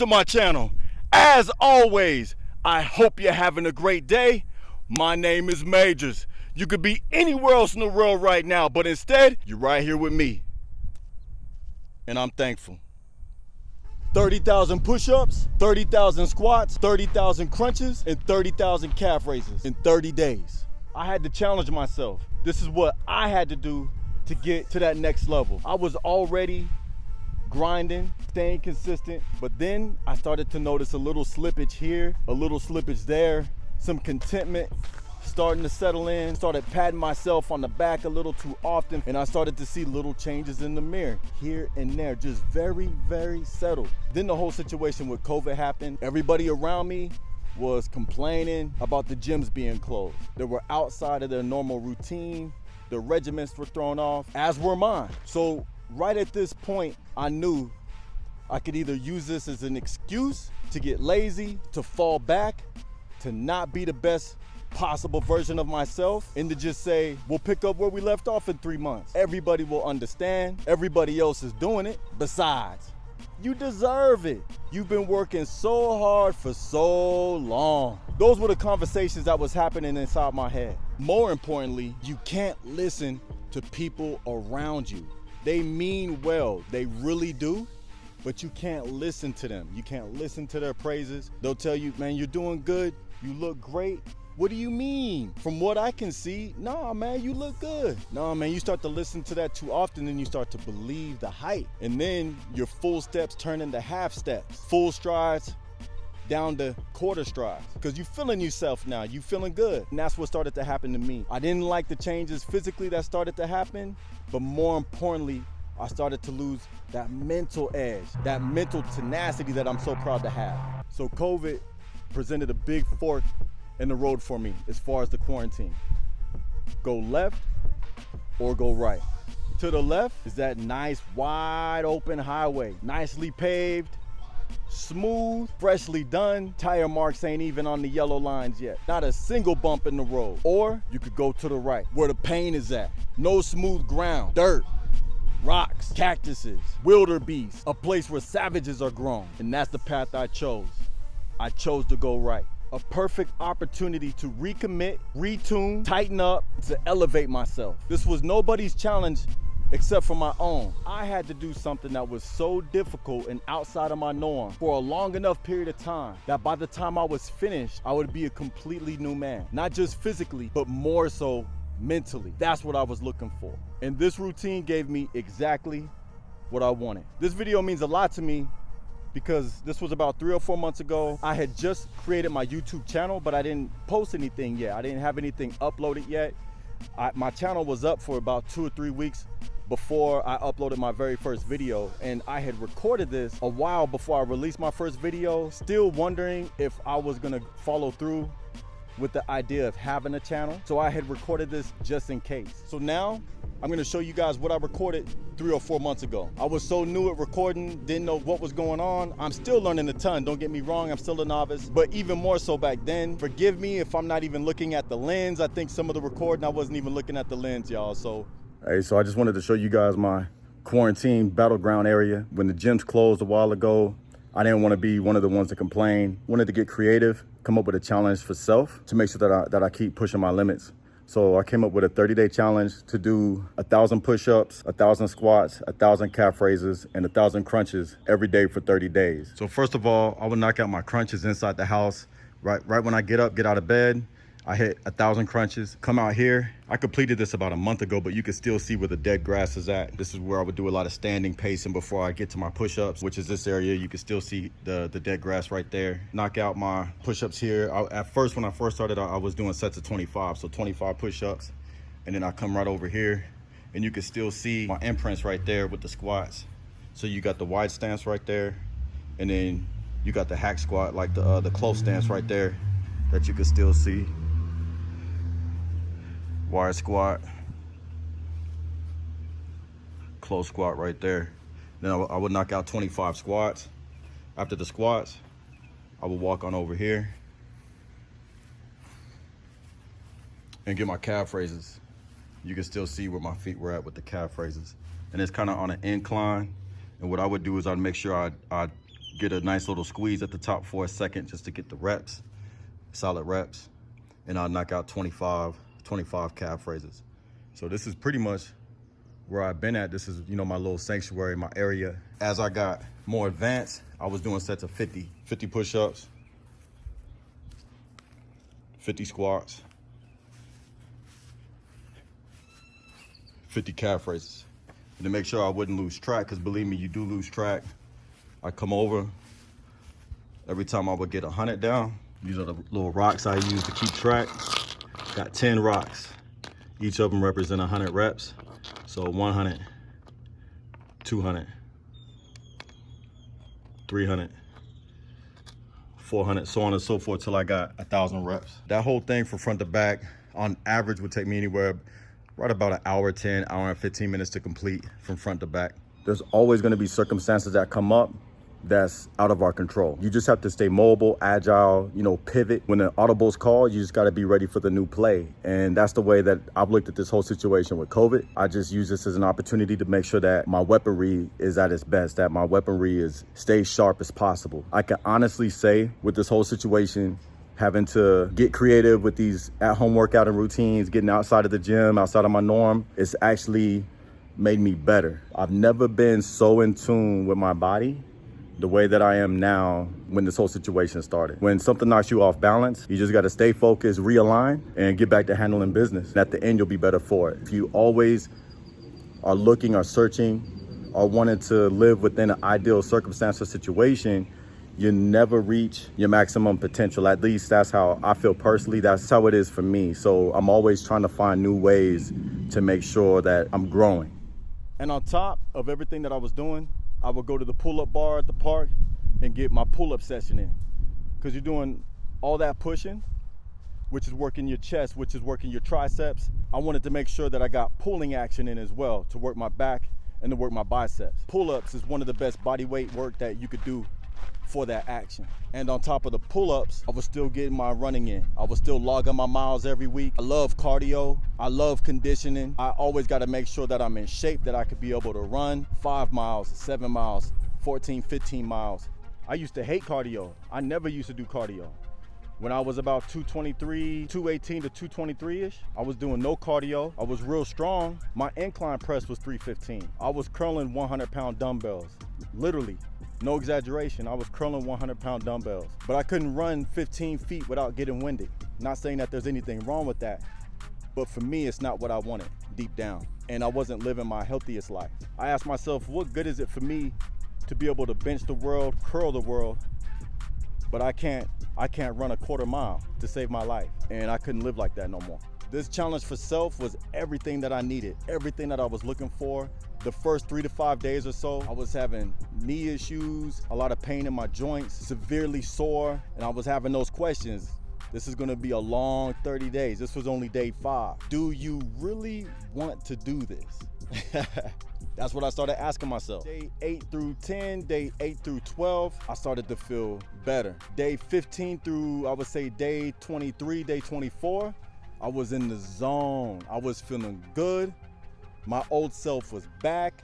to my channel. As always, I hope you're having a great day. My name is Majors. You could be anywhere else in the world right now, but instead, you're right here with me. And I'm thankful. 30,000 push-ups, 30,000 squats, 30,000 crunches, and 30,000 calf raises in 30 days. I had to challenge myself. This is what I had to do to get to that next level. I was already grinding, staying consistent, but then I started to notice a little slippage here, a little slippage there, some contentment starting to settle in, started patting myself on the back a little too often, and I started to see little changes in the mirror here and there, just very, very settled. Then the whole situation with COVID happened. Everybody around me was complaining about the gyms being closed. They were outside of their normal routine. The regiments were thrown off, as were mine. So right at this point, I knew I could either use this as an excuse to get lazy, to fall back, to not be the best possible version of myself, and to just say, we'll pick up where we left off in 3 months. Everybody will understand. Everybody else is doing it. Besides, you deserve it. You've been working so hard for so long. Those were the conversations that was happening inside my head. More importantly, you can't listen to people around you. They mean well, they really do, but you can't listen to them. You can't listen to their praises. They'll tell you, man, you're doing good, you look great. What do you mean? From what I can see, nah, man, you look good. Nah, man, you start to listen to that too often, and you start to believe the hype. And then your full steps turn into half steps. Full strides down to quarter strides. Because you feeling yourself now, you feeling good. And that's what started to happen to me. I didn't like the changes physically that started to happen, but more importantly, I started to lose that mental edge, that mental tenacity that I'm so proud to have. So COVID presented a big fork in the road for me as far as the quarantine. Go left or go right. To the left is that nice wide open highway, nicely paved, smooth, freshly done. Tire marks ain't even on the yellow lines yet. Not a single bump in the road. Or you could go to the right where the pain is at. No smooth ground, dirt, rocks, cactuses, wildebeest, a place where savages are grown. And that's the path I chose. I chose to go right. A perfect opportunity to recommit, retune, tighten up, to elevate myself. This was nobody's challenge except for my own. I had to do something that was so difficult and outside of my norm for a long enough period of time that by the time I was finished, I would be a completely new man. Not just physically, but more so mentally. That's what I was looking for. And this routine gave me exactly what I wanted. This video means a lot to me because this was about 3 or 4 months ago. I had just created my YouTube channel, but I didn't post anything yet. I didn't have anything uploaded yet. My channel was up for about 2 or 3 weeks before I uploaded my very first video. And I had recorded this a while before I released my first video, still wondering if I was gonna follow through with the idea of having a channel. So I had recorded this just in case. So now I'm gonna show you guys what I recorded 3 or 4 months ago. I was so new at recording, didn't know what was going on. I'm still learning a ton, don't get me wrong, I'm still a novice, but even more so back then. Forgive me if I'm not even looking at the lens. I think some of the recording, I wasn't even looking at the lens, y'all, so. Hey, so I just wanted to show you guys my quarantine battleground area. When the gyms closed a while ago, I didn't want to be one of the ones to complain. Wanted to get creative, come up with a challenge for self to make sure that I keep pushing my limits. So I came up with a 30-day challenge to do 1,000 push-ups, 1,000 squats, 1,000 calf raises, and 1,000 crunches every day for 30 days. So first of all, I would knock out my crunches inside the house. Right when I get up, get out of bed, I hit 1,000 crunches, come out here. I completed this about a month ago, but you can still see where the dead grass is at. This is where I would do a lot of standing pacing before I get to my push-ups, which is this area. You can still see the dead grass right there. Knock out my push-ups here. At first, when I first started, I was doing sets of 25, so 25 push-ups. And then I come right over here, and you can still see my imprints right there with the squats. So you got the wide stance right there, and then you got the hack squat, like the close stance right there that you can still see. Wide squat, close squat right there. Then I would knock out 25 squats. After the squats, I would walk on over here and get my calf raises. You can still see where my feet were at with the calf raises. And it's kind of on an incline. And what I would do is I'd make sure I'd Get a nice little squeeze at the top for a second just to get the reps, solid reps. And I'll knock out 25 calf raises. So this is pretty much where I've been at. This is, you know, my little sanctuary, my area. As I got more advanced, I was doing sets of 50 push-ups, 50 squats, 50 calf raises. And to make sure I wouldn't lose track, because believe me, you do lose track. I come over, every time I would get 100 down, these are the little rocks I use to keep track. Got 10 rocks. Each of them represent 100 reps. So 100, 200, 300, 400, so on and so forth till I got 1,000 reps. That whole thing from front to back, on average, would take me anywhere right about an hour 10, hour and 15 minutes to complete from front to back. There's always gonna be circumstances that come up that's out of our control. You just have to stay mobile, agile, you know, pivot. When the audible's called, you just gotta be ready for the new play. And that's the way that I've looked at this whole situation with COVID. I just use this as an opportunity to make sure that my weaponry is at its best, that my weaponry stays sharp as possible. I can honestly say with this whole situation, having to get creative with these at-home workout and routines, getting outside of the gym, outside of my norm, it's actually made me better. I've never been so in tune with my body the way that I am now when this whole situation started. When something knocks you off balance, you just gotta stay focused, realign, and get back to handling business. And at the end, you'll be better for it. If you always are looking or searching or wanting to live within an ideal circumstance or situation, you never reach your maximum potential. At least that's how I feel personally. That's how it is for me. So I'm always trying to find new ways to make sure that I'm growing. And on top of everything that I was doing, I would go to the pull-up bar at the park and get my pull-up session in. Because you're doing all that pushing, which is working your chest, which is working your triceps. I wanted to make sure that I got pulling action in as well to work my back and to work my biceps. Pull-ups is one of the best body weight work that you could do for that action. And on top of the pull-ups, I was still getting my running in. I was still logging my miles every week. I love cardio. I love conditioning. I always got to make sure that I'm in shape, that I could be able to run 5 miles, 7 miles, 14, 15 miles. I used to hate cardio. I never used to do cardio. When I was about 223, 218 to 223-ish, I was doing no cardio. I was real strong. My incline press was 315. I was curling 100-pound dumbbells, literally. No exaggeration, I was curling 100-pound dumbbells, but I couldn't run 15 feet without getting winded. Not saying that there's anything wrong with that, but for me, it's not what I wanted deep down, and I wasn't living my healthiest life. I asked myself, what good is it for me to be able to bench the world, curl the world, but I can't run a quarter mile to save my life, and I couldn't live like that no more. This challenge for self was everything that I needed, everything that I was looking for. The first 3 to 5 days or so, I was having knee issues, a lot of pain in my joints, severely sore, and I was having those questions. This is gonna be a long 30 days. This was only day 5. Do you really want to do this? That's what I started asking myself. Day 8 through 10, day 8 through 12, I started to feel better. Day 15 through, I would say day 23, day 24, I was in the zone. I was feeling good. My old self was back.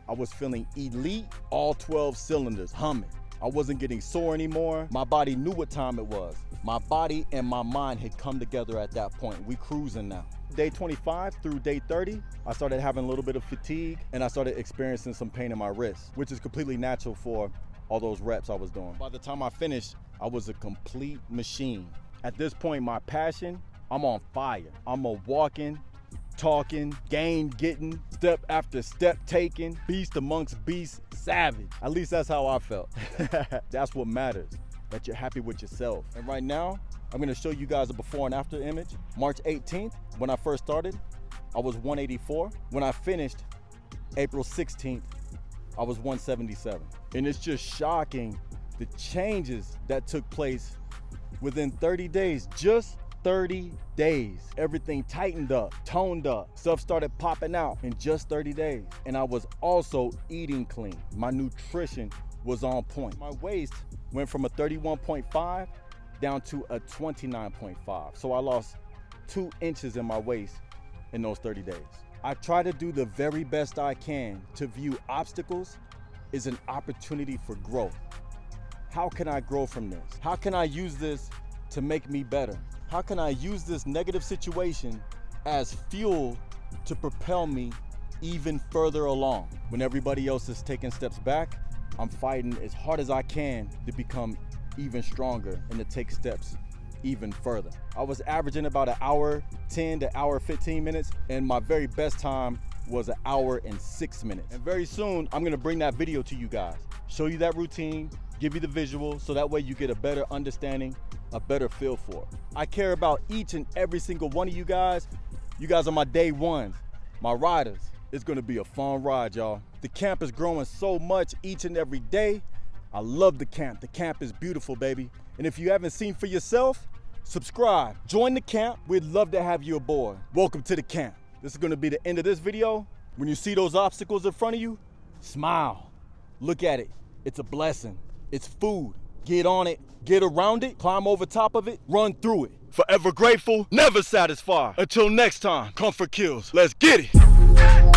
I was feeling elite, all 12 cylinders humming. I wasn't getting sore anymore. My body knew what time it was. My body and my mind had come together at that point. We cruising now. Day 25 through day 30, I started having a little bit of fatigue and I started experiencing some pain in my wrist, which is completely natural for all those reps I was doing. By the time I finished, I was a complete machine. At this point, my passion, I'm on fire. I'm a walking, talking, game getting, step after step taking, beast amongst beasts, savage. At least that's how I felt. That's what matters, that you're happy with yourself. And right now, I'm gonna show you guys a before and after image. March 18th, when I first started, I was 184. When I finished, April 16th, I was 177. And it's just shocking the changes that took place within 30 days, just 30 days. Everything tightened up, toned up, stuff started popping out in just 30 days. And I was also eating clean. My nutrition was on point. My waist went from a 31.5 down to a 29.5. So I lost 2 inches in my waist in those 30 days. I try to do the very best I can to view obstacles as an opportunity for growth. How can I grow from this? How can I use this to make me better? How can I use this negative situation as fuel to propel me even further along? When everybody else is taking steps back, I'm fighting as hard as I can to become even stronger and to take steps even further. I was averaging about an hour 10 to hour 15 minutes, and my very best time was an hour and 6 minutes. And very soon, I'm gonna bring that video to you guys, show you that routine, give you the visual, so that way you get a better understanding, a better feel for it. I care about each and every single one of you guys. You guys are my day ones, my riders. It's gonna be a fun ride, y'all. The camp is growing so much each and every day. I love the camp. The camp is beautiful, baby. And if you haven't seen for yourself, subscribe, join the camp. We'd love to have you aboard. Welcome to the camp. This is gonna be the end of this video. When you see those obstacles in front of you, smile, look at it. It's a blessing, it's food. Get on it, get around it, climb over top of it, run through it. Forever grateful, never satisfied. Until next time, comfort kills. Let's get it.